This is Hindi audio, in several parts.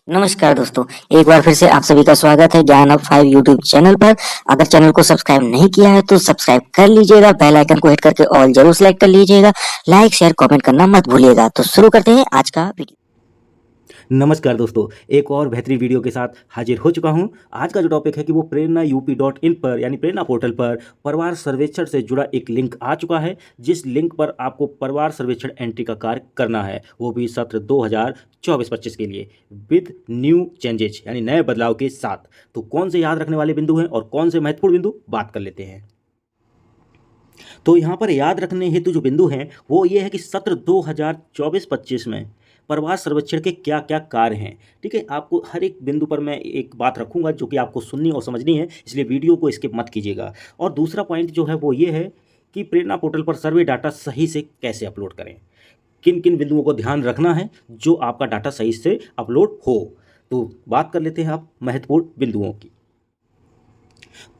नमस्कार दोस्तों, एक बार फिर से आप सभी का स्वागत है ज्ञान ऑफ 5 यूट्यूब चैनल पर। अगर चैनल को सब्सक्राइब नहीं किया है तो सब्सक्राइब कर लीजिएगा, बेल आइकन को हिट करके ऑल जरूर सेलेक्ट कर लीजिएगा, लाइक शेयर कमेंट करना मत भूलिएगा। तो शुरू करते हैं आज का वीडियो। नमस्कार दोस्तों, एक और बेहतरीन वीडियो के साथ हाजिर हो चुका हूं। आज का जो टॉपिक है कि वो प्रेरणा यूपी.इन पर यानी प्रेरणा पोर्टल पर परिवार सर्वेक्षण से जुड़ा एक लिंक आ चुका है, जिस लिंक पर आपको परिवार सर्वेक्षण एंट्री का कार्य करना है, वो भी सत्र 2024-25 के लिए विद न्यू चेंजेज यानी नए बदलाव के साथ। तो कौन से याद रखने वाले बिंदु हैं और कौन से महत्वपूर्ण बिंदु, बात कर लेते हैं। तो यहाँ पर याद रखने हेतु जो बिंदु हैं वो ये है कि सत्र 2024-25 में परिवार सर्वेक्षण के क्या क्या कार्य हैं। ठीक है, आपको हर एक बिंदु पर मैं एक बात रखूंगा जो कि आपको सुननी और समझनी है, इसलिए वीडियो को स्किप मत कीजिएगा। और दूसरा पॉइंट जो है वो ये है कि प्रेरणा पोर्टल पर सर्वे डाटा सही से कैसे अपलोड करें, किन किन बिंदुओं को ध्यान रखना है जो आपका डाटा सही से अपलोड हो। तो बात कर लेते हैं आप महत्वपूर्ण बिंदुओं की।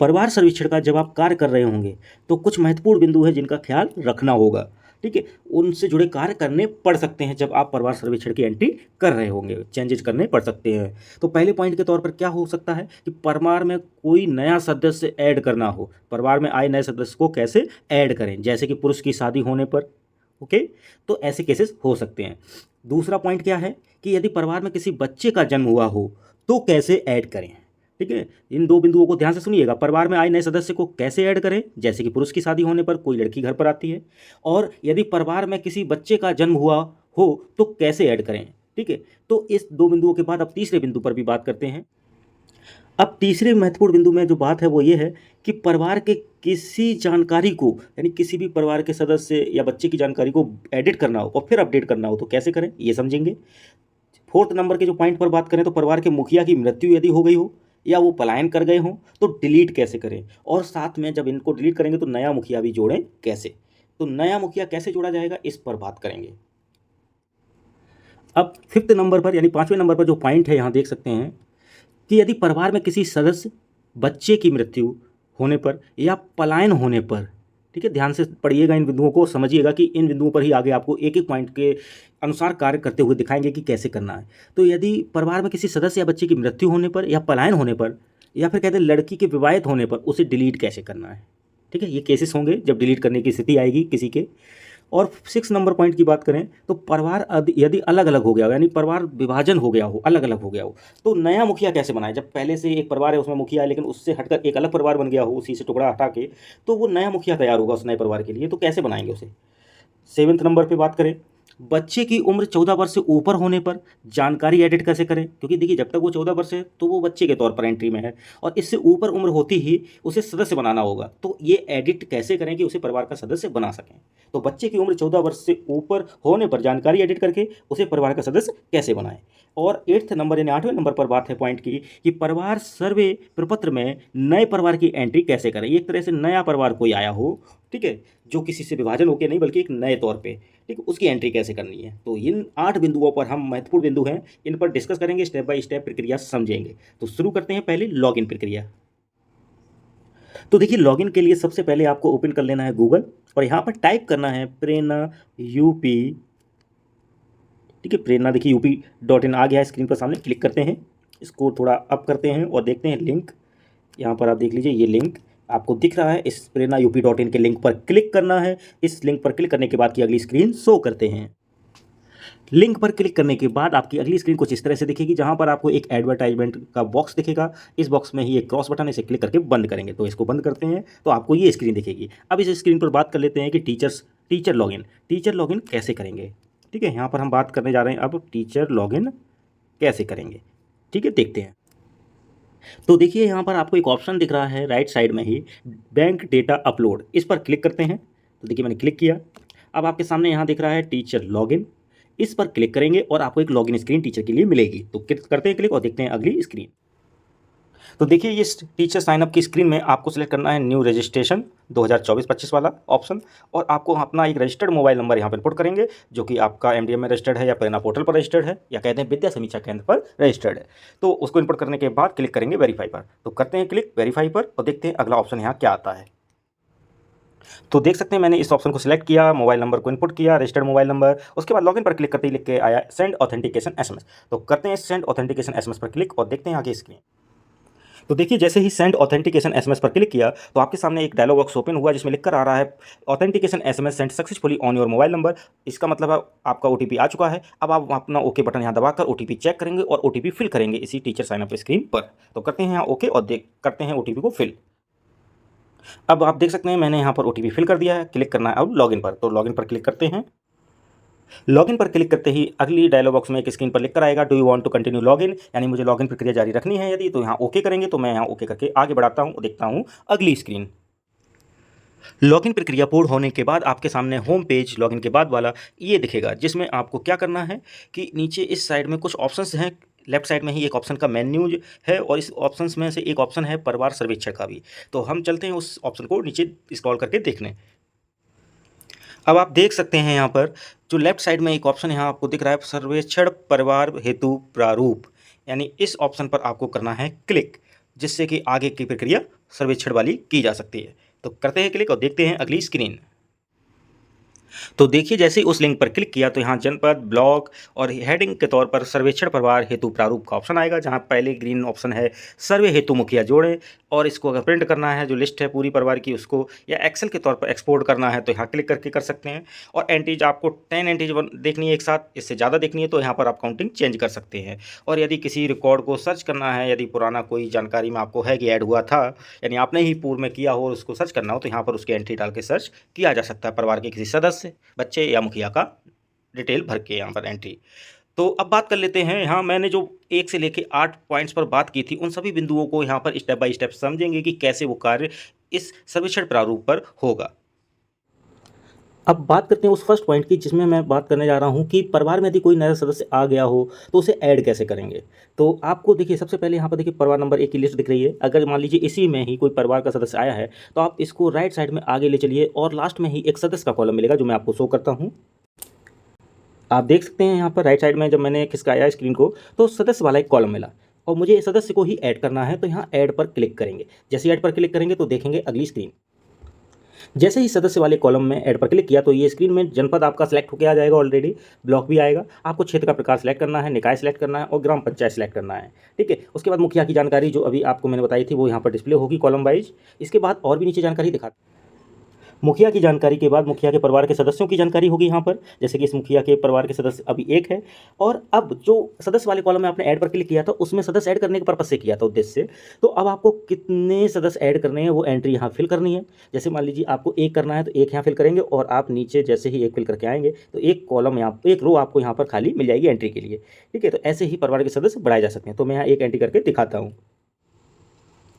परिवार सर्वेक्षण का जब आप कार्य कर रहे होंगे तो कुछ महत्वपूर्ण बिंदु है जिनका ख्याल रखना होगा। ठीक है, उनसे जुड़े कार्य करने पड़ सकते हैं जब आप परिवार सर्वेक्षण की एंट्री कर रहे होंगे, चेंजेस करने पड़ सकते हैं। तो पहले पॉइंट के तौर पर क्या हो सकता है कि परिवार में कोई नया सदस्य ऐड करना हो, परिवार में आए नए सदस्य को कैसे ऐड करें, जैसे कि पुरुष की शादी होने पर। ओके, तो ऐसे केसेस हो सकते हैं। दूसरा पॉइंट क्या है कि यदि परिवार में किसी बच्चे का जन्म हुआ हो तो कैसे ऐड करें। ठीक है, इन दो बिंदुओं को ध्यान से सुनिएगा। परिवार में आए नए सदस्य को कैसे ऐड करें, जैसे कि पुरुष की शादी होने पर कोई लड़की घर पर आती है, और यदि परिवार में किसी बच्चे का जन्म हुआ हो तो कैसे ऐड करें। ठीक है, तो इस दो बिंदुओं के बाद अब तीसरे बिंदु पर भी बात करते हैं। अब तीसरे महत्वपूर्ण बिंदु में जो बात है वो ये है कि परिवार के किसी जानकारी को यानी किसी भी परिवार के सदस्य या बच्चे की जानकारी को एडिट करना हो और फिर अपडेट करना हो तो कैसे करें, ये समझेंगे। फोर्थ नंबर के जो पॉइंट पर बात करें तो परिवार के मुखिया की मृत्यु यदि हो गई हो या वो पलायन कर गए हों तो डिलीट कैसे करें, और साथ में जब इनको डिलीट करेंगे तो नया मुखिया भी जोड़ें कैसे। तो नया मुखिया कैसे जोड़ा जाएगा इस पर बात करेंगे। अब फिफ्थ नंबर पर यानी पांचवें नंबर पर जो पॉइंट है यहाँ देख सकते हैं कि यदि परिवार में किसी सदस्य बच्चे की मृत्यु होने पर या पलायन होने पर, ठीक है, ध्यान से पढ़िएगा, इन बिंदुओं को समझिएगा कि इन बिंदुओं पर ही आगे आपको एक एक पॉइंट के अनुसार कार्य करते हुए दिखाएंगे कि कैसे करना है। तो यदि परिवार में किसी सदस्य या बच्चे की मृत्यु होने पर या पलायन होने पर या फिर कहते हैं लड़की के विवाहित होने पर उसे डिलीट कैसे करना है। ठीक है, ये केसेस होंगे जब डिलीट करने की स्थिति आएगी किसी के। और सिक्स नंबर पॉइंट की बात करें तो परिवार यदि अलग अलग हो गया हो यानी परिवार विभाजन हो गया हो, अलग अलग हो गया हो, तो नया मुखिया कैसे बनाए। जब पहले से एक परिवार है उसमें मुखिया है लेकिन उससे हटकर एक अलग परिवार बन गया हो, उसी से टुकड़ा हटा के, तो वो नया मुखिया तैयार होगा उस नए परिवार के लिए, तो कैसे बनाएंगे उसे। सेवेंथ नंबर पे बात करें, बच्चे की उम्र 14 वर्ष से ऊपर होने पर जानकारी एडिट कैसे करें, क्योंकि देखिए जब तक वो 14 वर्ष है तो वो बच्चे के तौर पर एंट्री में है, और इससे ऊपर उम्र होती ही उसे सदस्य बनाना होगा। तो ये एडिट कैसे करें कि उसे परिवार का सदस्य बना सकें। तो बच्चे की उम्र 14 वर्ष से ऊपर होने पर जानकारी एडिट करके उसे परिवार का सदस्य कैसे बनाएं। और एट्थ नंबर यानी आठवें नंबर पर बात है पॉइंट की कि परिवार सर्वे प्रपत्र में नए परिवार की एंट्री कैसे करें। एक तरह से नया परिवार कोई आया हो, ठीक है, जो किसी से विभाजन होकर नहीं बल्कि एक नए तौर पे, ठीक, उसकी एंट्री कैसे करनी है। तो इन 8 बिंदुओं पर हम महत्वपूर्ण बिंदु हैं, इन पर डिस्कस करेंगे, स्टेप बाय स्टेप प्रक्रिया समझेंगे। तो शुरू करते हैं पहले लॉगिन प्रक्रिया। तो देखिए, लॉगिन के लिए सबसे पहले आपको ओपन कर लेना है गूगल और यहाँ पर टाइप करना है प्रेरणा यूपी। ठीक है, प्रेरणा देखिए यूपी.इन आ गया है स्क्रीन पर सामने, क्लिक करते हैं, इसको थोड़ा अप करते हैं और देखते हैं लिंक। यहाँ पर आप देख लीजिए, ये लिंक आपको दिख रहा है, इस प्रेरणा यूपी.इन के लिंक पर क्लिक करना है। इस लिंक पर क्लिक करने के बाद की अगली स्क्रीन शो करते हैं। लिंक पर क्लिक करने के बाद आपकी अगली स्क्रीन कुछ इस तरह से दिखेगी, जहां पर आपको एक एडवर्टाइजमेंट का बॉक्स दिखेगा। इस बॉक्स में ही एक क्रॉस बटन है, इसे क्लिक करके बंद करेंगे। तो इसको बंद करते हैं तो आपको ये स्क्रीन दिखेगी। अब इस स्क्रीन पर बात कर लेते हैं कि टीचर लॉगिन कैसे करेंगे। ठीक है, यहाँ पर हम बात करने जा रहे हैं अब टीचर लॉगिन कैसे करेंगे। ठीक है, देखते हैं। तो देखिए, यहाँ पर आपको एक ऑप्शन दिख रहा है राइट साइड में ही, बैंक डेटा अपलोड, इस पर क्लिक करते हैं। तो देखिए मैंने क्लिक किया, अब आपके सामने यहाँ दिख रहा है टीचर लॉगिन, इस पर क्लिक करेंगे और आपको एक लॉगिन स्क्रीन टीचर के लिए मिलेगी। तो क्लिक करते हैं क्लिक और देखते हैं अगली स्क्रीन। तो देखिए, ये टीचर साइनअप की स्क्रीन में आपको सिलेक्ट करना है न्यू रजिस्ट्रेशन 2024-25 वाला ऑप्शन, और आपको अपना एक रजिस्टर्ड मोबाइल नंबर यहाँ पर इनपुट करेंगे जो कि आपका एमडीएम में रजिस्टर्ड है या प्रेरणा पोर्टल पर रजिस्टर्ड है या कहते हैं विद्या समीक्षा केंद्र पर रजिस्टर्ड है। तो उसको इनपुट करने के बाद क्लिक करेंगे वेरीफाई पर। तो करते हैं क्लिक वेरीफाई पर और देखते हैं अगला ऑप्शन यहाँ क्या आता है। तो देख सकते हैं मैंने इस ऑप्शन को सिलेक्ट किया, मोबाइल नंबर को इनपुट किया, रजिस्टर्ड मोबाइल नंबर, उसके बाद लॉगिन पर क्लिक करते ही लिख के आया सेंड ऑथेंटिकेशन एसएमएस। तो करते हैं सेंड ऑथेंटिकेशन एसएमएस पर क्लिक और देखते हैं आगे स्क्रीन। तो देखिए जैसे ही सेंड ऑथेंटिकेशन एसएमएस पर क्लिक किया तो आपके सामने एक डायलॉग बॉक्स ओपन हुआ जिसमें लिखकर आ रहा है authentication SMS send successfully on your mobile number. इसका मतलब है आपका ओटीपी आ चुका है। अब आप अपना ओके बटन यहाँ दबाकर ओटीपी चेक करेंगे और ओटीपी फिल करेंगे इसी टीचर साइन अप स्क्रीन पर। तो करते हैं यहाँ ओके और करते हैं ओटीपी को फिल। अब आप देख सकते हैं मैंने यहाँ पर ओटीपी फिल कर दिया है। क्लिक करना है अब लॉगिन पर, तो लॉगिन पर क्लिक करते हैं। लॉगिन पर क्लिक करते ही अगली डायलॉग बॉक्स में एक स्क्रीन पर लिख कर आएगा do you want to continue login, यानी मुझे लॉगिन प्रक्रिया जारी रखनी है यदि, तो यहाँ ओके करेंगे। तो मैं यहाँ ओके करके आगे बढ़ाता हूँ, देखता हूँ अगली स्क्रीन। लॉगिन प्रक्रिया पूर्ण होने के बाद आपके सामने होम पेज लॉगिन के बाद वाला ये दिखेगा, जिसमें आपको क्या करना है कि नीचे इस साइड में कुछ ऑप्शंस हैं। लेफ्ट साइड में ही एक ऑप्शन का मेन्यू है और इस ऑप्शंस में से एक ऑप्शन है परिवार सर्वेक्षण का भी। तो हम चलते हैं उस ऑप्शन को नीचे स्क्रॉल करके देखने। अब आप देख सकते हैं यहाँ पर जो लेफ्ट साइड में एक ऑप्शन यहाँ आपको दिख रहा है सर्वेक्षण परिवार हेतु प्रारूप, यानी इस ऑप्शन पर आपको करना है क्लिक, जिससे कि आगे की प्रक्रिया सर्वेक्षण वाली की जा सकती है। तो करते हैं क्लिक और देखते हैं अगली स्क्रीन। तो देखिए जैसे ही उस लिंक पर क्लिक किया तो यहाँ जनपद, ब्लॉक और हेडिंग के तौर पर सर्वेक्षण परिवार हेतु प्रारूप का ऑप्शन आएगा, जहाँ पहले ग्रीन ऑप्शन है सर्वे हेतु मुखिया जोड़ें, और इसको अगर प्रिंट करना है जो लिस्ट है पूरी परिवार की उसको, या एक्सेल के तौर पर एक्सपोर्ट करना है तो यहाँ क्लिक करके कर सकते हैं। और एंट्रीज आपको 10 एंट्रीज देखनी है एक साथ, इससे ज़्यादा देखनी है तो यहाँ पर आप काउंटिंग चेंज कर सकते हैं। और यदि किसी रिकॉर्ड को सर्च करना है, यदि पुराना कोई जानकारी में आपको है कि ऐड हुआ था, यानी आपने ही पूर्व में किया हो और उसको सर्च करना हो, तो यहाँ पर उसकी एंट्री डाल के सर्च किया जा सकता है। परिवार के किसी सदस्य, बच्चे या मुखिया का डिटेल भर के यहाँ पर एंट्री। तो अब बात कर लेते हैं, यहाँ मैंने जो 1 से लेकर 8 पॉइंट्स पर बात की थी उन सभी बिंदुओं को यहाँ पर स्टेप बाय स्टेप समझेंगे कि कैसे वो कार्य इस सर्वेक्षण प्रारूप पर होगा। अब बात करते हैं उस फर्स्ट पॉइंट की, जिसमें मैं बात करने जा रहा हूं कि परिवार में यदि कोई नया सदस्य आ गया हो तो उसे ऐड कैसे करेंगे। तो आपको देखिए सबसे पहले यहाँ पर देखिए परिवार नंबर 1 की लिस्ट दिख रही है। अगर मान लीजिए इसी में ही कोई परिवार का सदस्य आया है तो आप इसको राइट साइड में आगे ले चलिए और लास्ट में ही एक सदस्य का कॉलम मिलेगा जो मैं आपको शो करता हूँ। आप देख सकते हैं यहाँ पर राइट साइड में जब मैंने खिसकाया स्क्रीन को तो सदस्य वाला एक कॉलम मिला और मुझे इस सदस्य को ही ऐड करना है। तो यहाँ ऐड पर क्लिक करेंगे। जैसे ऐड पर क्लिक करेंगे तो देखेंगे अगली स्क्रीन। जैसे ही सदस्य वाले कॉलम में ऐड पर क्लिक किया तो ये स्क्रीन में जनपद आपका सेलेक्ट होकर आ जाएगा, ऑलरेडी ब्लॉक भी आएगा। आपको क्षेत्र का प्रकार सेलेक्ट करना है, निकाय सेलेक्ट करना है और ग्राम पंचायत सेलेक्ट करना है। ठीक है, उसके बाद मुखिया की जानकारी जो अभी आपको मैंने बताई थी वो यहाँ पर डिस्प्ले होगी कॉलम वाइज। इसके बाद और भी नीचे जानकारी दिखा, मुखिया की जानकारी के बाद मुखिया के परिवार के सदस्यों की जानकारी होगी यहाँ पर, जैसे कि इस मुखिया के परिवार के सदस्य अभी 1 है। और अब जो सदस्य वाले कॉलम में आपने ऐड पर क्लिक किया था उसमें सदस्य ऐड करने के पर्पज से किया था, उद्देश्य से। तो अब आपको कितने सदस्य ऐड करने हैं वो एंट्री यहाँ फिल करनी है। जैसे मान लीजिए आपको 1 करना है तो 1 यहाँ फिल करेंगे और आप नीचे जैसे ही 1 फिल करके आएंगे तो एक कॉलम यहाँ, एक रो आपको यहाँ पर खाली मिल जाएगी एंट्री के लिए। ठीक है, तो ऐसे ही परिवार के सदस्य बढ़ाए जा सकते हैं। तो मैं यहाँ एक एंट्री करके दिखाता हूँ।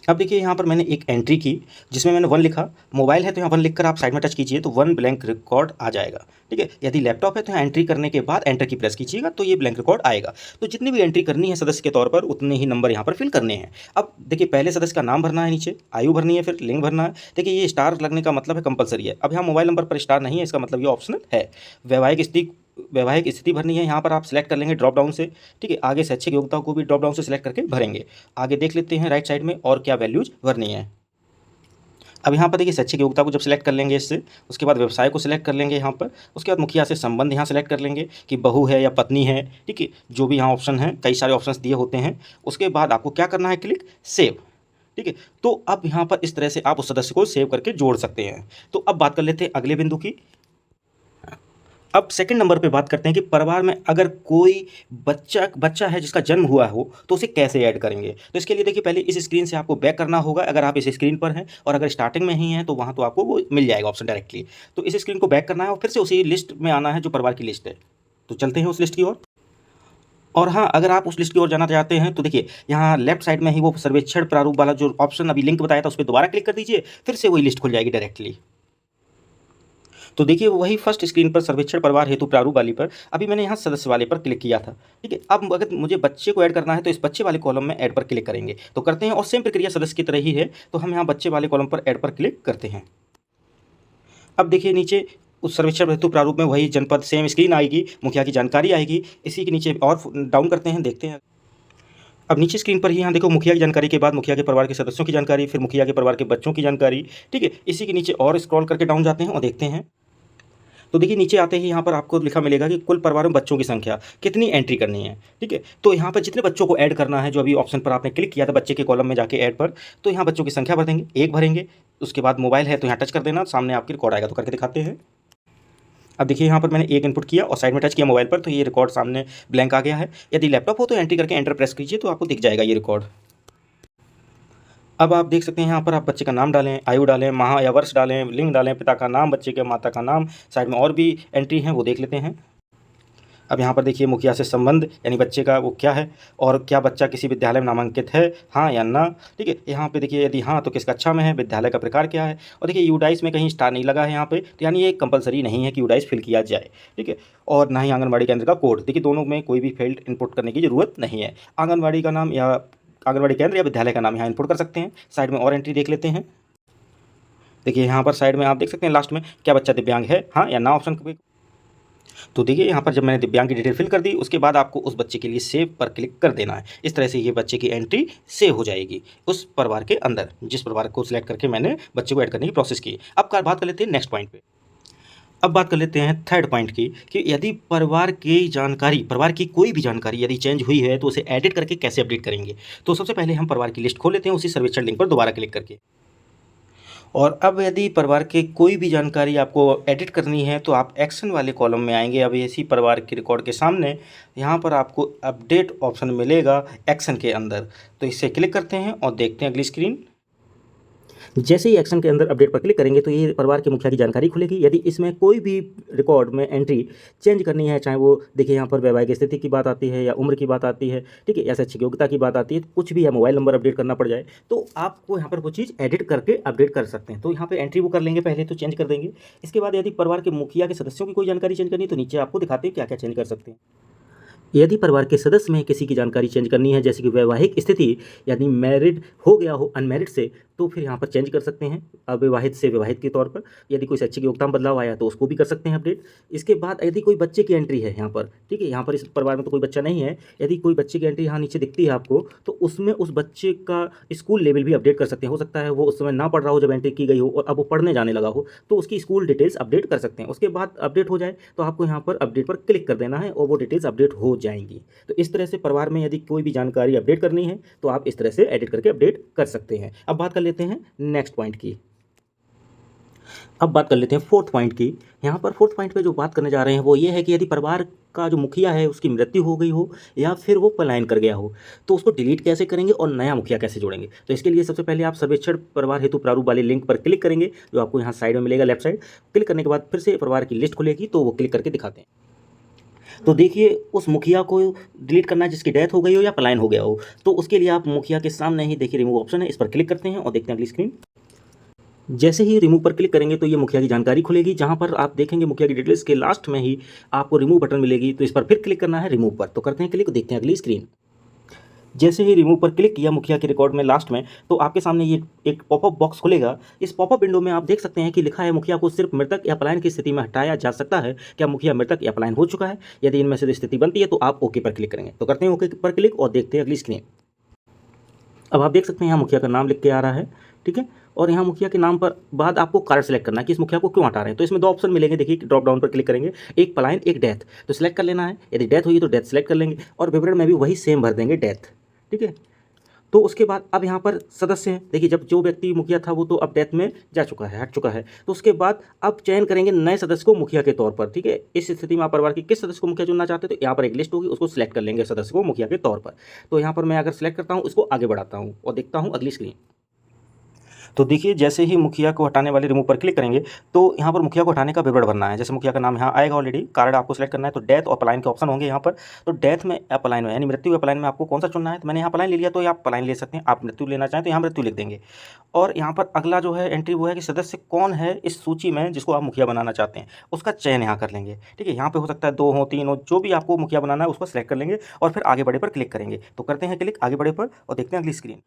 अब देखिए यहाँ पर मैंने एक एंट्री की जिसमें मैंने 1 लिखा। मोबाइल है तो यहाँ 1 लिखकर आप साइड में टच कीजिए तो 1 ब्लैंक रिकॉर्ड आ जाएगा। ठीक है, यदि लैपटॉप है तो यहाँ एंट्री करने के बाद एंटर की प्रेस कीजिएगा तो ये ब्लैंक रिकॉर्ड आएगा। तो जितनी भी एंट्री करनी है सदस्य के तौर पर उतने ही नंबर यहाँ पर फिल करने हैं। अब देखिए पहले सदस्य का नाम भरना है, नीचे आयु भरनी है, फिर लिंग भरना है। देखिए ये स्टार लगने का मतलब है कंपलसरी है। अब यहाँ मोबाइल नंबर पर स्टार नहीं है, इसका मतलब ये ऑप्शनल है। वैवाहिक स्थिति भरनी है, यहाँ पर आप सिलेक्ट कर लेंगे ड्रॉप डाउन से। ठीक है, आगे शैक्षिक योग्यता को भी ड्रॉप डाउन से सिलेक्ट करके भरेंगे। आगे देख लेते हैं राइट साइड में और क्या वैल्यूज भरनी है। अब यहाँ पर देखिए शैक्षिक योग्यता को जब सिलेक्ट कर लेंगे इससे, उसके बाद व्यवसाय को सिलेक्ट कर लेंगे यहाँ पर। उसके बाद मुखिया से संबंध यहाँ सेलेक्ट कर लेंगे कि बहू है या पत्नी है। ठीक है, जो भी यहाँ ऑप्शन है, कई सारे ऑप्शंस दिए होते हैं। उसके बाद आपको क्या करना है, क्लिक सेव। ठीक है, तो अब यहाँ पर इस तरह से आप उस सदस्य को सेव करके जोड़ सकते हैं। तो अब बात कर लेते हैं अगले बिंदु की। अब सेकंड नंबर पे बात करते हैं कि परिवार में अगर कोई बच्चा है जिसका जन्म हुआ हो तो उसे कैसे ऐड करेंगे। तो इसके लिए देखिए पहले इस स्क्रीन से आपको बैक करना होगा अगर आप इस स्क्रीन पर हैं, और अगर स्टार्टिंग में ही हैं तो वहाँ तो आपको वो मिल जाएगा ऑप्शन डायरेक्टली। तो इस स्क्रीन को बैक करना है और फिर से उसी लिस्ट में आना है जो परिवार की लिस्ट है। तो चलते हैं उस लिस्ट की ओर। और हाँ, अगर आप उस लिस्ट की ओर जाना चाहते हैं तो देखिए यहाँ लेफ्ट साइड में ही वो सर्वेक्षण प्रारूप वाला जो ऑप्शन अभी लिंक बताया था उस पर दोबारा क्लिक कर दीजिए, फिर से वही लिस्ट खुल जाएगी डायरेक्टली। तो देखिए वही फर्स्ट स्क्रीन पर सर्वेक्षण परिवार हेतु प्रारूप वाली पर अभी मैंने यहाँ सदस्य वाले पर क्लिक किया था। ठीक है, अब अगर मुझे बच्चे को ऐड करना है तो इस बच्चे वाले कॉलम में ऐड पर क्लिक करेंगे। तो करते हैं और सेम प्रक्रिया सदस्य की तरह ही है। तो हम यहाँ बच्चे वाले कॉलम पर ऐड पर क्लिक करते हैं। अब देखिए नीचे उस सर्वेक्षण हेतु प्रारूप में वही जनपद सेम स्क्रीन आएगी, मुखिया की जानकारी आएगी। इसी के नीचे और डाउन करते हैं, देखते हैं। अब नीचे स्क्रीन पर ही यहाँ देखो मुखिया की जानकारी के बाद मुखिया के परिवार के सदस्यों की जानकारी, फिर मुखिया के परिवार के बच्चों की जानकारी, ठीक है। इसी के नीचे और स्क्रॉल करके डाउन जाते हैं और देखते हैं। तो देखिए नीचे आते ही यहाँ पर आपको लिखा मिलेगा कि कुल परिवार में बच्चों की संख्या कितनी एंट्री करनी है, ठीक है। तो यहाँ पर जितने बच्चों को ऐड करना है, जो अभी ऑप्शन पर आपने क्लिक किया था बच्चे के कॉलम में जाके ऐड पर, तो यहाँ बच्चों की संख्या भर देंगे, एक भरेंगे। उसके बाद मोबाइल है तो यहाँ टच कर देना, सामने आपकी रिकॉर्ड आएगा। तो करके दिखाते हैं। अब देखिए यहाँ पर मैंने एक इनपुट किया और साइड में टच किया मोबाइल पर, तो ये रिकॉर्ड सामने ब्लैंक आ गया है। यदि लैपटॉप हो तो एंट्री करके एंटर प्रेस कीजिए तो आपको दिख जाएगा ये रिकॉर्ड। अब आप देख सकते हैं यहाँ पर आप बच्चे का नाम डालें, आयु डालें, माह या वर्ष डालें, लिंग डालें, पिता का नाम, बच्चे के माता का नाम, साइड में और भी एंट्री हैं वो देख लेते हैं। अब यहाँ पर देखिए मुखिया से संबंध यानी बच्चे का वो क्या है, और क्या बच्चा किसी विद्यालय में नामांकित है, हाँ या ना, ठीक है। यहाँ पे देखिए यदि हाँ तो किस कक्षा में है, विद्यालय का प्रकार क्या है, और देखिए यूडाइस में कहीं स्टार नहीं लगा है यहाँ पे, तो यानी ये कंपलसरी नहीं है कि यूडाइस फिल किया जाए, ठीक है। और ना ही आंगनबाड़ी केंद्र का कोड, देखिए दोनों में कोई भी फील्ड इनपुट करने की ज़रूरत नहीं है। आंगनबाड़ी का नाम या आंगनबाड़ी केंद्र या विद्यालय का नाम यहाँ इनपुट कर सकते हैं। साइड में और एंट्री देख लेते हैं। देखिए यहाँ पर साइड में आप देख सकते हैं लास्ट में क्या बच्चा दिव्यांग है, हाँ या ना ऑप्शन पे। तो देखिए यहाँ पर जब मैंने दिव्यांग की डिटेल फिल कर दी, उसके बाद आपको उस बच्चे के लिए सेव पर क्लिक कर देना है। इस तरह से ये बच्चे की एंट्री सेव हो जाएगी उस परिवार के अंदर, जिस परिवार को सिलेक्ट करके मैंने बच्चे को ऐड करने की प्रोसेस की। अब बात कर लेते हैं नेक्स्ट पॉइंट पे। अब बात कर लेते हैं थर्ड पॉइंट की, कि यदि परिवार की जानकारी, परिवार की कोई भी जानकारी यदि चेंज हुई है तो उसे एडिट करके कैसे अपडेट करेंगे। तो सबसे पहले हम परिवार की लिस्ट खोल लेते हैं उसी सर्वेक्षण लिंक पर दोबारा क्लिक करके। और अब यदि परिवार की कोई भी जानकारी आपको एडिट करनी है तो आप एक्शन वाले कॉलम में आएंगे। अब इसी परिवार के रिकॉर्ड के सामने यहाँ पर आपको अपडेट ऑप्शन मिलेगा एक्शन के अंदर, तो इससे क्लिक करते हैं और देखते हैं अगली स्क्रीन। जैसे ही एक्शन के अंदर अपडेट पर क्लिक करेंगे तो ये परिवार के मुखिया की जानकारी खुलेगी। यदि इसमें कोई भी रिकॉर्ड में एंट्री चेंज करनी है, चाहे वो देखिए यहाँ पर वैवाहिक स्थिति की बात आती है या उम्र की बात आती है, ठीक है, या शैक्षिक योग्यता की बात आती है, कुछ भी या मोबाइल नंबर अपडेट करना पड़ जाए, तो आपको यहाँ पर वो चीज़ एडिट करके अपडेट कर सकते हैं। तो यहाँ पर एंट्री वो कर लेंगे, पहले तो चेंज कर देंगे। इसके बाद यदि परिवार के मुखिया के सदस्यों की कोई जानकारी चेंज करनी है तो नीचे आपको दिखाते हैं क्या क्या चेंज कर सकते हैं। यदि परिवार के सदस्य में किसी की जानकारी चेंज करनी है, जैसे कि वैवाहिक स्थिति यानी मैरिड हो गया हो अनमैरिड से, तो फिर यहाँ पर चेंज कर सकते हैं अविवाहित से विवाहित के तौर पर। यदि कोई शैक्षिक योग्यता में बदलाव आया तो उसको भी कर सकते हैं अपडेट। इसके बाद यदि कोई बच्चे की एंट्री है यहाँ पर, ठीक है, यहाँ पर इस परिवार में तो कोई बच्चा नहीं है, यदि कोई बच्चे की एंट्री यहाँ नीचे दिखती है आपको, तो उसमें उस बच्चे का स्कूल लेवल भी अपडेट कर सकते हैं। हो सकता है वो उस समय ना पढ़ रहा हो जब एंट्री की गई हो और अब वो पढ़ने जाने लगा हो, तो उसकी स्कूल डिटेल्स अपडेट कर सकते हैं। उसके बाद अपडेट हो जाए तो आपको यहाँ पर अपडेट पर क्लिक कर देना है और वो डिटेल्स अपडेट हो जाएंगी। तो इस तरह से परिवार में यदि कोई भी जानकारी अपडेट करनी है तो आप इस तरह से एडिट करके अपडेट कर सकते हैं। अब बात कर लेते हैं नेक्स्ट पॉइंट की। अब बात कर लेते हैं फोर्थ पॉइंट की। यहाँ पर फोर्थ पॉइंट पे जो बात करने जा रहे हैं वो ये है कि यदि परिवार का जो मुखिया है उसकी मृत्यु हो गई हो या फिर वो पलायन कर गया हो, तो उसको डिलीट कैसे करेंगे और नया मुखिया कैसे जोड़ेंगे। तो इसके लिए सबसे पहले आप सर्वेक्षण परिवार हेतु प्रारूप वाले लिंक पर क्लिक करेंगे, जो आपको यहाँ साइड में मिलेगा लेफ्ट साइड। क्लिक करने के बाद फिर से परिवार की लिस्ट खुलेगी, तो वो क्लिक करके दिखाते हैं। तो देखिए उस मुखिया को डिलीट करना है जिसकी डेथ हो गई हो या पलायन हो गया हो, तो उसके लिए आप मुखिया के सामने ही देखिए रिमूव ऑप्शन है, इस पर क्लिक करते हैं और देखते हैं अगली स्क्रीन। जैसे ही रिमूव पर क्लिक करेंगे तो ये मुखिया की जानकारी खुलेगी, जहां पर आप देखेंगे मुखिया की डिटेल्स के लास्ट में ही आपको रिमूव बटन मिलेगी, तो इस पर फिर क्लिक करना है रिमूव पर। तो करते हैं क्लिक, देखते हैं अगली स्क्रीन। जैसे ही रिमूव पर क्लिक किया मुखिया के रिकॉर्ड में लास्ट में, तो आपके सामने ये एक पॉपअप बॉक्स खुलेगा। इस पॉपअप विंडो में आप देख सकते हैं कि लिखा है मुखिया को सिर्फ मृतक या पलायन की स्थिति में हटाया जा सकता है। क्या मुखिया मृतक या पलायन हो चुका है? यदि इनमें से स्थिति बनती है तो आप ओके पर क्लिक करेंगे। तो करते हैं ओके पर क्लिक और देखते हैं अगली स्क्रीन। अब आप देख सकते हैं यहाँ मुखिया का नाम लिख के आ रहा है, ठीक है, और यहाँ मुखिया के नाम पर बाद आपको कारण सेलेक्ट करना है कि इस मुखिया को क्यों हटा रहे हैं। तो इसमें दो ऑप्शन मिलेंगे, देखिए ड्रॉप डाउन पर क्लिक करेंगे, एक पलायन एक डेथ, तो सिलेक्ट कर लेना है। यदि डेथ हुई तो डेथ सेलेक्ट कर लेंगे और विवरण में भी वही सेम भर देंगे डेथ, ठीक है। तो उसके बाद अब यहाँ पर सदस्य हैं, देखिए जब जो व्यक्ति मुखिया था वो तो अब डेथ में जा चुका है, हट चुका है, तो उसके बाद अब चयन करेंगे नए सदस्य को मुखिया के तौर पर, ठीक है। इस स्थिति में आप परिवार के किस सदस्य को मुखिया चुनना चाहते हैं तो यहाँ पर एक लिस्ट होगी, उसको सिलेक्ट कर लेंगे सदस्य को मुखिया के तौर पर। तो यहाँ पर मैं अगर सिलेक्ट करता हूँ, इसको आगे बढ़ाता हूँ और देखता हूँ अगली स्क्रीन। तो देखिए जैसे ही मुखिया को हटाने वाले रिमूव पर क्लिक करेंगे तो यहाँ पर मुखिया को हटाने का विवरण भरना है। जैसे मुखिया का नाम यहाँ आएगा ऑलरेडी, कारण आपको सिलेक्ट करना है, तो डेथ और पलायन के ऑप्शन होंगे यहाँ पर। तो डेथ में या पलायन में यानी मृत्यु या पलायन में आपको कौन सा चुनना है, तो मैंने यहाँ पलायन ले लिया, तो आप पलायन ले सकते हैं। आप मृत्यु लेना चाहें तो यहाँ मृत्यु लिख देंगे। और यहाँ पर अगला जो है एंट्री वो है कि सदस्य कौन है इस सूची में जिसको आप मुखिया बनाना चाहते हैं, उसका चयन यहाँ कर लेंगे, ठीक है। यहाँ पे हो सकता है 2 हो 3 हो, जो भी आपको मुखिया बनाना है उसको सिलेक्ट कर लेंगे और फिर आगे बढ़े पर क्लिक करेंगे। तो करते हैं क्लिक आगे बढ़े पर और देखते हैं अगली स्क्रीन।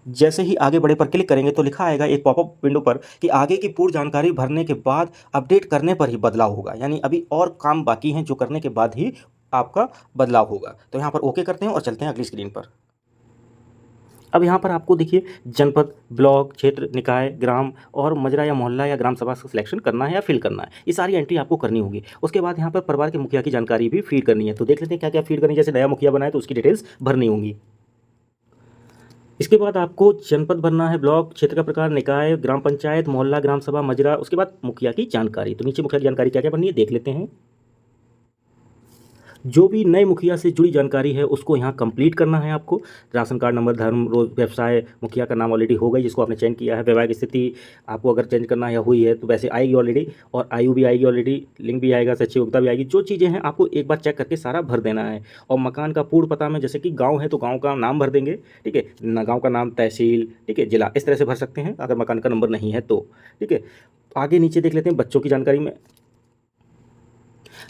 जैसे ही आगे बढ़े पर क्लिक करेंगे तो लिखा आएगा एक पॉपअप विंडो पर कि आगे की पूर्ण जानकारी भरने के बाद अपडेट करने पर ही बदलाव होगा, यानी अभी और काम बाकी हैं जो करने के बाद ही आपका बदलाव होगा। तो यहाँ पर ओके करते हैं और चलते हैं अगली स्क्रीन पर। अब यहाँ पर आपको देखिए जनपद, ब्लॉक, क्षेत्र, निकाय, ग्राम और मजरा या मोहल्ला या ग्राम सभा का सिलेक्शन करना है या फिल करना है। ये सारी एंट्री आपको करनी होगी। उसके बाद यहाँ पर परिवार के मुखिया की जानकारी भी फीड करनी है। तो देख लेते हैं क्या क्या फीड करनी है। जैसे नया मुखिया बनाए तो उसकी डिटेल्स भरनी होंगी। इसके बाद आपको जनपद भरना है, ब्लॉक, क्षेत्र का प्रकार, निकाय, ग्राम पंचायत, मोहल्ला, ग्राम सभा, मजरा। उसके बाद मुखिया की जानकारी। तो नीचे मुखिया की जानकारी क्या क्या भरनी है देख लेते हैं। जो भी नए मुखिया से जुड़ी जानकारी है उसको यहाँ कंप्लीट करना है आपको। राशन कार्ड नंबर, धर्म, रोज, व्यवसाय, मुखिया का नाम ऑलरेडी हो गई जिसको आपने चेंज किया है। वैवाहिक स्थिति आपको अगर चेंज करना है हुई है तो वैसे आएगी ऑलरेडी, और आयु भी आएगी ऑलरेडी, लिंग भी आएगा, शैक्षिक योग्यता भी आएगी। जो चीज़ें हैं आपको एक बार चेक करके सारा भर देना है। और मकान का पूर्ण पता में, जैसे कि गाँव है तो गाँव का नाम भर देंगे, ठीक है, गाँव का नाम, तहसील, ठीक है, जिला, इस तरह से भर सकते हैं अगर मकान का नंबर नहीं है तो, ठीक है। आगे नीचे देख लेते हैं बच्चों की जानकारी में।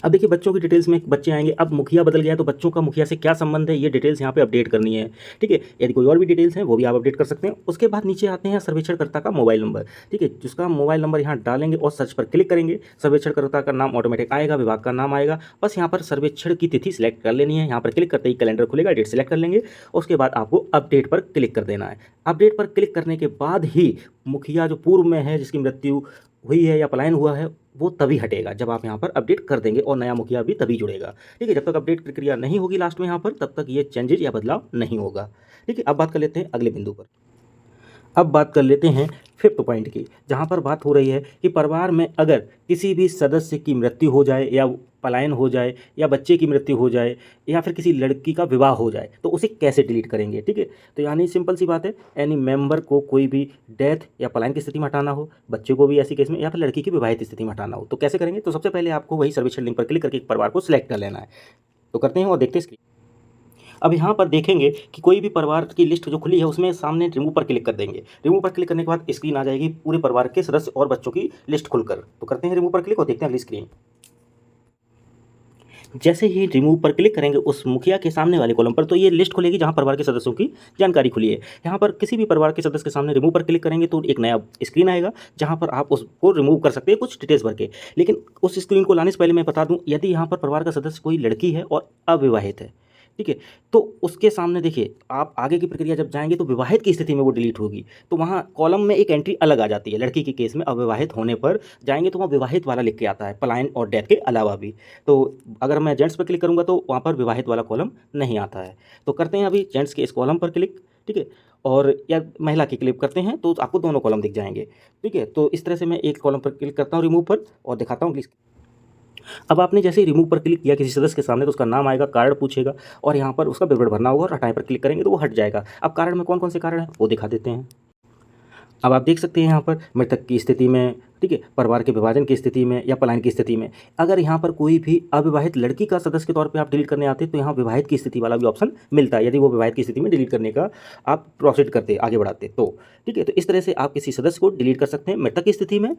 अब देखिए बच्चों की डिटेल्स में बच्चे आएंगे। अब मुखिया बदल गया है तो बच्चों का मुखिया से क्या संबंध है ये डिटेल्स यहाँ पे अपडेट करनी है, ठीक है। यदि कोई और भी डिटेल्स हैं वो भी आप अपडेट कर सकते हैं। उसके बाद नीचे आते हैं सर्वेक्षणकर्ता का मोबाइल नंबर, ठीक है, जिसका मोबाइल नंबर यहाँ डालेंगे और सर्च पर क्लिक करेंगे। सर्वेक्षणकर्ता का नाम ऑटोमेटिक आएगा, विभाग का नाम आएगा। बस यहाँ पर सर्वेक्षण की तिथि सिलेक्ट कर लेनी है। यहाँ पर क्लिक करते ही कैलेंडर खुलेगा, डेट सेलेक्ट कर लेंगे। उसके बाद आपको अपडेट पर क्लिक कर देना है। अपडेट पर क्लिक करने के बाद ही मुखिया जो पूर्व में है, जिसकी मृत्यु हुई है या पलायन हुआ है, वो तभी हटेगा जब आप यहाँ पर अपडेट कर देंगे, और नया मुखिया भी तभी जुड़ेगा, ठीक है। जब तक अपडेट प्रक्रिया नहीं होगी लास्ट में यहाँ पर, तब तक ये चेंजेज या बदलाव नहीं होगा, ठीक है। अब बात कर लेते हैं अगले बिंदु पर। अब बात कर लेते हैं 5th पॉइंट की, जहाँ पर बात हो रही है कि परिवार में अगर किसी भी सदस्य की मृत्यु हो जाए या पलायन हो जाए या बच्चे की मृत्यु हो जाए या फिर किसी लड़की का विवाह हो जाए तो उसे कैसे डिलीट करेंगे, ठीक है। तो यानी सिंपल सी बात है, एनी मेंबर को कोई भी डेथ या पलायन की स्थिति में हटाना हो, बच्चे को भी ऐसी केस में, या फिर लड़की की विवाहित स्थिति में हटाना हो, तो कैसे करेंगे। तो सबसे पहले आपको वही सर्वेक्षण लिंक पर क्लिक करके एक परिवार को सिलेक्ट कर लेना है। तो करते हैं और देखते हैं। अब यहाँ पर देखेंगे कि कोई भी परिवार की लिस्ट जो खुली है उसमें सामने रिमूव पर क्लिक कर देंगे। रिमूव पर क्लिक करने के बाद स्क्रीन आ जाएगी पूरे परिवार के सदस्य और बच्चों की लिस्ट खुलकर। तो करते हैं रिमूव पर क्लिक और देखते हैं अगली स्क्रीन। जैसे ही रिमूव पर क्लिक करेंगे उस मुखिया के सामने वाले कॉलम पर, तो ये लिस्ट खुलेगी जहाँ परिवार के सदस्यों की जानकारी खुली है। यहाँ पर किसी भी परिवार के सदस्य के सामने रिमूव पर क्लिक करेंगे तो एक नया स्क्रीन आएगा जहाँ पर आप उसको रिमूव कर सकते हैं कुछ डिटेल्स भर के। लेकिन उस स्क्रीन को लाने से पहले मैं बता दूँ, यदि यहाँ पर परिवार का सदस्य कोई लड़की है और अविवाहित है, ठीक है, तो उसके सामने देखिए आप आगे की प्रक्रिया जब जाएंगे तो विवाहित की स्थिति में वो डिलीट होगी, तो वहाँ कॉलम में एक एंट्री अलग आ जाती है। लड़की के केस में अविवाहित होने पर जाएंगे तो वहाँ विवाहित वाला लिख के आता है, पलायन और डेथ के अलावा भी। तो अगर मैं जेंट्स पर क्लिक करूँगा तो वहाँ पर विवाहित वाला कॉलम नहीं आता है। तो करते हैं अभी जेंट्स के इस कॉलम पर क्लिक, ठीक है, और या महिला की क्लिक करते हैं तो आपको दोनों कॉलम दिख जाएंगे, ठीक है। तो इस तरह से मैं एक कॉलम पर क्लिक करता हूँ रिमूव पर और दिखाता हूँ। अब आपने जैसे ही रिमूव पर क्लिक किया किसी सदस्य के सामने तो उसका नाम आएगा, कार्ड पूछेगा और यहाँ पर उसका विवरण भरना होगा और हटाएं पर क्लिक करेंगे तो वो हट जाएगा। अब कार्ड में कौन कौन से कार्ड हैं वो दिखा देते हैं। अब आप देख सकते हैं यहाँ पर मृतक की स्थिति में, ठीक है, परिवार के विभाजन की स्थिति में या पलायन की स्थिति में। अगर यहाँ पर कोई भी अविवाहित लड़की का सदस्य के तौर पे आप डिलीट करने आते हैं तो यहाँ विवाहित की स्थिति वाला भी ऑप्शन मिलता है, यदि वो विवाहित की स्थिति में डिलीट करने का आप प्रोसीड करते आगे बढ़ाते तो, ठीक है। तो इस तरह से आप किसी सदस्य को डिलीट कर सकते हैं मृतक की स्थिति में,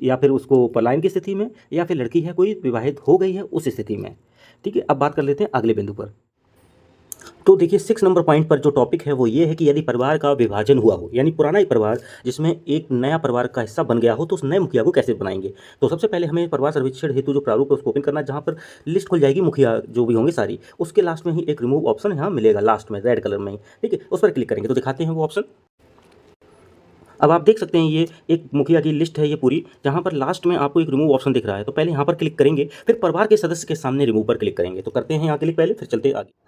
या फिर उसको पलायन की स्थिति में, या फिर लड़की है कोई विवाहित हो गई है उस स्थिति में, ठीक है। अब बात कर लेते हैं अगले बिंदु पर। तो देखिए 6 नंबर पॉइंट पर जो टॉपिक है वो ये है कि यदि परिवार का विभाजन हुआ हो, यानी पुराना ही परिवार जिसमें एक नया परिवार का हिस्सा बन गया हो, तो उस नए मुखिया को कैसे बनाएंगे। तो सबसे पहले हमें परिवार सर्वेक्षण हेतु जो प्रारूप है उसको ओपन करना है, जहाँ पर लिस्ट खुल जाएगी मुखिया जो भी होंगे सारी। उसके लास्ट में ही एक रिमूव ऑप्शन यहाँ मिलेगा, लास्ट में रेड कलर में ही, ठीक है, उस पर क्लिक करेंगे तो दिखाते हैं वो ऑप्शन। अब आप देख सकते हैं ये एक मुखिया की लिस्ट है ये पूरी, जहाँ पर लास्ट में आपको एक रिमूव ऑप्शन दिख रहा है। तो पहले यहाँ पर क्लिक करेंगे, फिर परिवार के सदस्य के सामने रिमूव पर क्लिक करेंगे। तो करते हैं यहाँ क्लिक पहले, फिर चलते हैं आगे।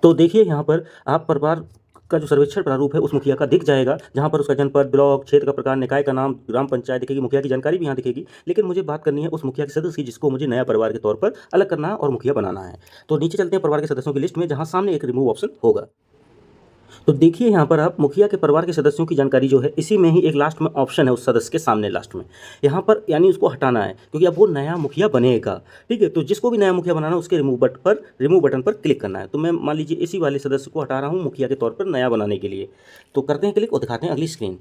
तो देखिए यहाँ पर आप परिवार का जो सर्वेक्षण प्रारूप है उस मुखिया का दिख जाएगा, जहाँ पर उसका जनपद, ब्लॉक, क्षेत्र का प्रकार, निकाय का नाम, ग्राम पंचायत दिखेगी, मुखिया की जानकारी भी यहाँ दिखेगी। लेकिन मुझे बात करनी है उस मुखिया के सदस्य की जिसको मुझे नया परिवार के तौर पर अलग करना है और मुखिया बनाना है। तो नीचे चलते हैं परिवार के सदस्यों की लिस्ट में, जहाँ सामने एक रिमूव ऑप्शन होगा। तो देखिए यहाँ पर आप मुखिया के परिवार के सदस्यों की जानकारी जो है इसी में ही एक लास्ट में ऑप्शन है उस सदस्य के सामने लास्ट में, यहाँ पर यानी उसको हटाना है क्योंकि अब वो नया मुखिया बनेगा, ठीक है। तो जिसको भी नया मुखिया बनाना है उसके रिमूव बटन पर क्लिक करना है। तो मैं मान लीजिए इसी वाले सदस्य को हटा रहा हूँ मुखिया के तौर पर नया बनाने के लिए। तो करते हैं क्लिक और दिखाते हैं अगली स्क्रीन।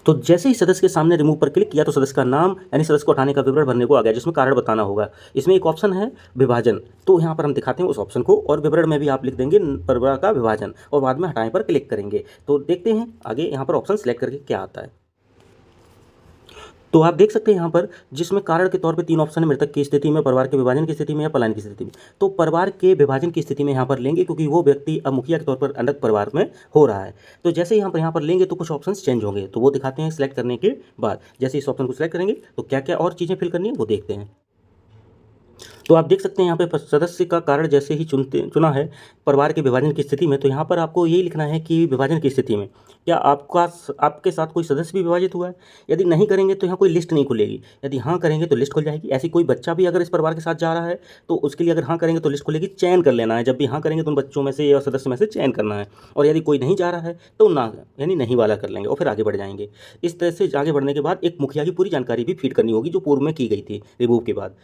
तो जैसे ही सदस्य के सामने रिमूव पर क्लिक किया तो सदस्य का नाम यानी सदस्य को हटाने का विवरण भरने को आ गया, जिसमें कारण बताना होगा। इसमें एक ऑप्शन है विभाजन, तो यहाँ पर हम दिखाते हैं उस ऑप्शन को और विवरण में भी आप लिख देंगे परिवार का विभाजन और बाद में हटाएं पर क्लिक करेंगे। तो देखते हैं आगे यहाँ पर ऑप्शन सेलेक्ट करके क्या आता है। तो आप देख सकते हैं यहाँ पर जिसमें कारण के तौर पे 3 ऑप्शन है, मृतक की स्थिति में, परिवार के विभाजन की स्थिति में या पलायन की स्थिति में। तो परिवार के विभाजन की स्थिति में यहाँ पर लेंगे क्योंकि वो व्यक्ति अब मुखिया के तौर पर अलग परिवार में हो रहा है। तो जैसे ही यहाँ पर लेंगे तो कुछ ऑप्शन चेंज होंगे, तो वो दिखाते हैं सिलेक्ट करने के बाद। जैसे इस ऑप्शन को सिलेक्ट करेंगे तो क्या क्या और चीज़ें फिल करनी है वो देखते हैं। तो आप देख सकते हैं यहाँ पे सदस्य का कारण जैसे ही चुना है परिवार के विभाजन की स्थिति में, तो यहाँ पर आपको यही लिखना है कि विभाजन की स्थिति में क्या आपके साथ कोई सदस्य भी विभाजित हुआ है। यदि नहीं करेंगे तो यहाँ कोई लिस्ट नहीं खुलेगी, यदि हाँ करेंगे तो लिस्ट खुल जाएगी। ऐसी कोई बच्चा भी अगर इस परिवार के साथ जा रहा है तो उसके लिए अगर हाँ करेंगे तो लिस्ट खुलेगी, चयन कर लेना है। जब भी हाँ करेंगे तो उन बच्चों में से या सदस्य में से चयन करना है, और यदि कोई नहीं जा रहा है तो ना यानी नहीं वाला कर लेंगे और फिर आगे बढ़ जाएंगे। इस तरह से आगे बढ़ने के बाद एक मुखिया की पूरी जानकारी भी फीड करनी होगी जो पूर्व में की गई थी रिमूव के बाद।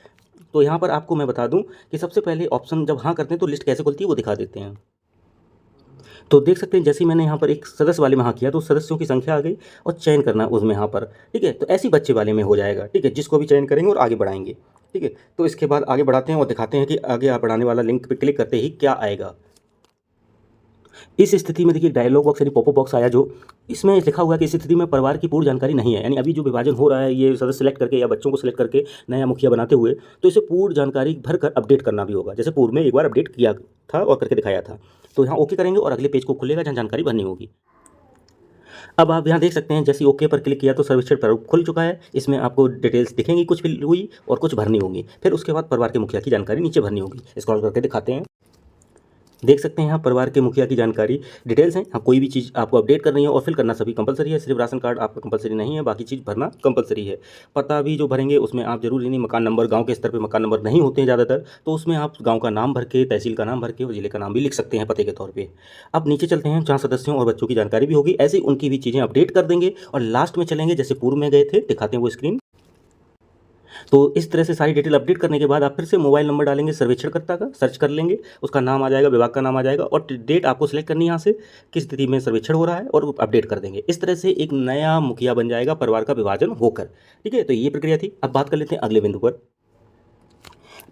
तो यहाँ पर आपको मैं बता दूं कि सबसे पहले ऑप्शन जब हाँ करते हैं तो लिस्ट कैसे खुलती है वो दिखा देते हैं। तो देख सकते हैं जैसे ही मैंने यहाँ पर एक सदस्य वाले में हाँ किया तो सदस्यों की संख्या आ गई और चयन करना है उसमें यहाँ पर, ठीक है। तो ऐसी बच्चे वाले में हो जाएगा, ठीक है, जिसको भी चयन करेंगे और आगे बढ़ाएंगे, ठीक है। तो इसके बाद आगे बढ़ाते हैं और दिखाते हैं कि आगे आप बढ़ाने वाला लिंक पर क्लिक करते ही क्या आएगा। इस स्थिति में देखिए डायलॉग बॉक्स यानी पॉपअप बॉक्स आया, जो इसमें लिखा हुआ है कि इस स्थिति में परिवार की पूर्ण जानकारी नहीं है। यानी अभी जो विभाजन हो रहा है ये सदस्य सेलेक्ट करके या बच्चों को सिलेक्ट करके नया मुखिया बनाते हुए, तो इसे पूर्ण जानकारी भरकर अपडेट करना भी होगा, जैसे पूर्व में एक बार अपडेट किया था और करके दिखाया था। तो यहाँ ओके करेंगे और अगले पेज को खुलेगा जहाँ जानकारी भरनी होगी। अब आप यहाँ देख सकते हैं जैसे ओके पर क्लिक किया तो सर्वेक्षण प्रारूप खुल चुका है। इसमें आपको डिटेल्स दिखेंगी, कुछ फिल हुई और कुछ भरनी होगी। फिर उसके बाद परिवार के मुखिया की जानकारी नीचे भरनी होगी। स्क्रॉल करके दिखाते हैं, देख सकते हैं यहाँ परिवार के मुखिया की जानकारी डिटेल्स हैं। हाँ, कोई भी चीज़ आपको अपडेट करनी है और फिल करना सभी कंपलसरी है, सिर्फ राशन कार्ड आपका कंपलसरी नहीं है, बाकी चीज़ भरना कंपलसरी है। पता भी जो भरेंगे उसमें आप जरूरी नहीं मकान नंबर, गांव के स्तर पे मकान नंबर नहीं होते हैं ज़्यादातर, तो उसमें आप गांव का नाम भर के, तहसील का नाम भर के और जिले का नाम भी लिख सकते हैं पते के तौर पर। अब नीचे चलते हैं जहाँ सदस्यों और बच्चों की जानकारी भी होगी, ऐसे उनकी भी चीज़ें अपडेट कर देंगे। और लास्ट में चलेंगे जैसे पूर्व में गए थे, दिखाते हैं वो स्क्रीन। तो इस तरह से सारी डिटेल अपडेट करने के बाद आप फिर से मोबाइल नंबर डालेंगे सर्वेक्षणकर्ता का, सर्च कर लेंगे, उसका नाम आ जाएगा, विभाग का नाम आ जाएगा और डेट आपको सिलेक्ट करनी है यहाँ से किस स्थिति में सर्वेक्षण हो रहा है और अपडेट कर देंगे। इस तरह से एक नया मुखिया बन जाएगा परिवार का विभाजन होकर, ठीक है। तो ये प्रक्रिया थी। अब बात कर लेते हैं अगले बिंदु पर।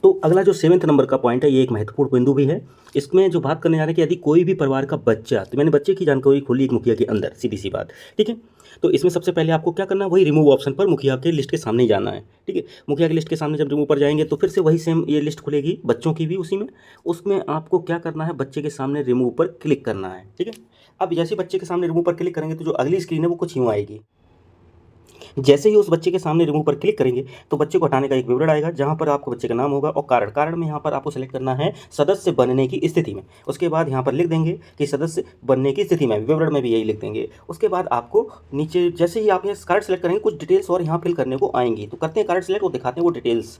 तो अगला जो 7वें नंबर का पॉइंट है, ये एक महत्वपूर्ण बिंदु भी है। इसमें जो बात करने जा रहे हैं कि यदि कोई भी परिवार का बच्चा, तो मैंने बच्चे की जानकारी खोली एक मुखिया के अंदर, सीधी सी बात, ठीक है। तो इसमें सबसे पहले आपको क्या करना है, वही रिमूव ऑप्शन पर मुखिया के लिस्ट के सामने ही जाना है, ठीक है। मुखिया की लिस्ट के सामने जब रिमूव पर जाएंगे तो फिर से वही सेम ये लिस्ट खुलेगी, बच्चों की भी उसी में। उसमें आपको क्या करना है, बच्चे के सामने रिमूव पर क्लिक करना है, ठीक है। अब जैसे बच्चे के सामने रिमूव पर क्लिक करेंगे तो जो अगली स्क्रीन है वो कुछ यूँ आएगी। जैसे ही उस बच्चे के सामने रिमूव पर क्लिक करेंगे तो बच्चे को हटाने का एक विवरण आएगा, जहां पर आपको बच्चे का नाम होगा और कारण में यहाँ पर आपको सेलेक्ट करना है सदस्य बनने की स्थिति में। उसके बाद यहाँ पर लिख देंगे कि सदस्य बनने की स्थिति में, विवरण में भी यही लिख देंगे। उसके बाद आपको नीचे जैसे ही आप ये कार्ड सेलेक्ट करेंगे कुछ डिटेल्स और यहाँ फिल करने को आएंगी। तो करते हैं कार्ड सेलेक्ट और दिखाते हैं वो डिटेल्स।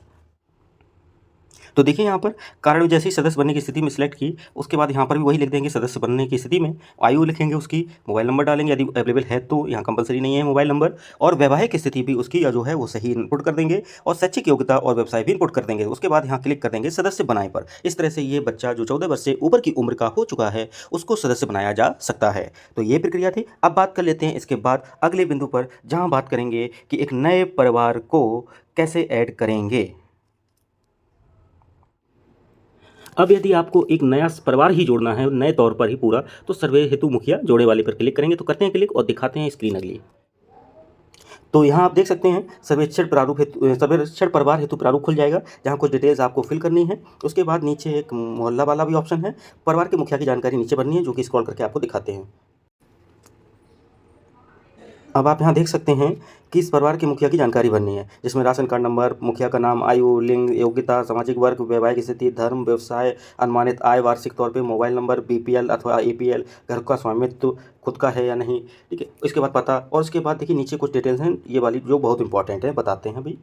तो देखिए यहाँ पर कारण जैसे ही सदस्य बनने की स्थिति में सिलेक्ट की, उसके बाद यहाँ पर भी वही लिख देंगे सदस्य बनने की स्थिति में, आयु लिखेंगे उसकी, मोबाइल नंबर डालेंगे यदि अवेलेबल है तो, यहाँ कंपलसरी नहीं है मोबाइल नंबर, और वैवाहिक स्थिति भी उसकी जो है वो सही इनपुट कर देंगे और शैक्षिक योग्यता और व्यवसाय भी इनपुट कर देंगे। उसके बाद यहाँ क्लिक कर देंगे सदस्य बनाए पर। इस तरह से ये बच्चा जो 14 वर्ष से ऊपर की उम्र का हो चुका है उसको सदस्य बनाया जा सकता है। तो ये प्रक्रिया थी। अब बात कर लेते हैं इसके बाद अगले बिंदु पर, जहाँ बात करेंगे कि एक नए परिवार को कैसे ऐड करेंगे। अब यदि आपको एक नया परिवार ही जोड़ना है नए तौर पर ही पूरा, तो सर्वे हेतु मुखिया जोड़े वाले पर क्लिक करेंगे। तो करते हैं क्लिक और दिखाते हैं स्क्रीन अगली। तो यहाँ आप देख सकते हैं सर्वेक्षण परिवार हेतु प्रारूप खुल जाएगा, जहाँ कुछ डिटेल्स आपको फिल करनी है। उसके बाद नीचे एक मोहल्ला वाला भी ऑप्शन है, परिवार के मुखिया की जानकारी नीचे भरनी है, जो कि स्क्रॉल करके आपको दिखाते हैं। अब आप यहाँ देख सकते हैं कि इस परिवार के मुखिया की जानकारी भरनी है, जिसमें राशन कार्ड नंबर, मुखिया का नाम, आयु, लिंग, योग्यता, सामाजिक वर्ग, वैवाहिक स्थिति, धर्म, व्यवसाय, अनुमानित आय, वार्षिक तौर पे, मोबाइल नंबर, बीपीएल अथवा एपीएल, घर का स्वामित्व खुद का है या नहीं, ठीक है। इसके बाद पता, और उसके बाद देखिए नीचे कुछ डिटेल्स हैं, ये वाली जो बहुत इंपॉर्टेंट है, बताते हैं भाई।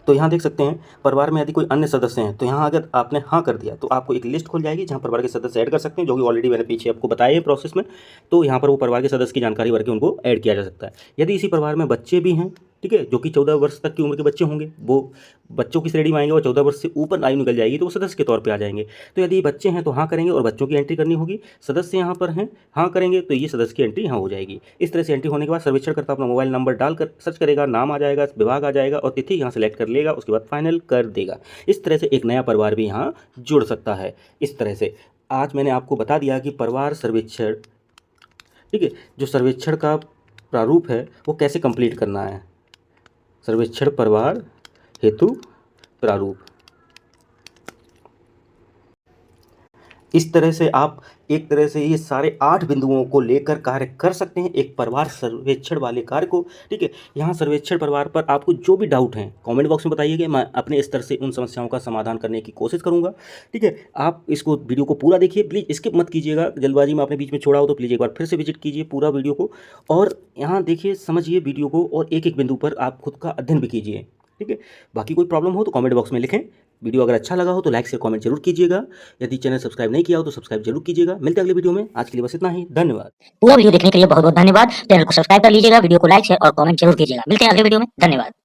तो यहाँ देख सकते हैं परिवार में यदि कोई अन्य सदस्य हैं तो यहाँ अगर आपने हाँ कर दिया तो आपको एक लिस्ट खुल जाएगी जहाँ परिवार के सदस्य ऐड कर सकते हैं, जो कि ऑलरेडी मैंने पीछे आपको बताया है प्रोसेस में। तो यहाँ पर वो परिवार के सदस्य की जानकारी भर के उनको ऐड किया जा सकता है। यदि इसी परिवार में बच्चे भी हैं, ठीक है, जो कि 14 वर्ष तक की उम्र के बच्चे होंगे, वो बच्चों की श्रेणी में आएंगे और 14 वर्ष से ऊपर आयु निकल जाएगी तो वो सदस्य के तौर पे आ जाएंगे। तो यदि बच्चे हैं तो हाँ करेंगे और बच्चों की एंट्री करनी होगी। सदस्य यहाँ पर हैं, हाँ करेंगे तो ये सदस्य की एंट्री यहाँ हो जाएगी। इस तरह से एंट्री होने के बाद सर्वेक्षणकर्ता अपना मोबाइल नंबर डालकर सर्च करेगा, नाम आ जाएगा, विभाग आ जाएगा और तिथि यहाँ सेलेक्ट कर लेगा, उसके बाद फाइनल कर देगा। इस तरह से एक नया परिवार भी यहाँ जुड़ सकता है। इस तरह से आज मैंने आपको बता दिया कि परिवार सर्वेक्षण, ठीक है, जो सर्वेक्षण का प्रारूप है वो कैसे कंप्लीट करना है। सर्वेक्षण परिवार हेतु प्रारूप। इस तरह से आप एक तरह से ये सारे 8 बिंदुओं को लेकर कार्य कर सकते हैं एक परिवार सर्वेक्षण वाले कार्य को। ठीक है, यहाँ सर्वेक्षण परिवार पर आपको जो भी डाउट हैं कमेंट बॉक्स में बताइएगा, मैं अपने स्तर से उन समस्याओं का समाधान करने की कोशिश करूँगा। ठीक है, आप इसको वीडियो को पूरा देखिए, प्लीज़ स्किप मत कीजिएगा। जल्दबाजी में आपने बीच में छोड़ा हो तो प्लीज़ एक बार फिर से विजिट कीजिए पूरा वीडियो को, और यहाँ देखिए, समझिए वीडियो को, और एक एक बिंदु पर आप खुद का अध्ययन भी कीजिए। ठीक है, बाकी कोई प्रॉब्लम हो तो कमेंट बॉक्स में लिखें। वीडियो अगर अच्छा लगा हो तो लाइक शेयर कमेंट जरूर कीजिएगा। यदि चैनल सब्सक्राइब नहीं किया हो तो सब्सक्राइब जरूर कीजिएगा। मिलते हैं अगले वीडियो में, आज के लिए बस इतना ही, धन्यवाद। पूरा वीडियो देखने के लिए बहुत बहुत धन्यवाद। चैनल को सब्सक्राइब कर लीजिएगा, वीडियो को लाइक शेयर और कमेंट जरूर कीजिएगा। मिलते हैं अगले वीडियो में, धन्यवाद।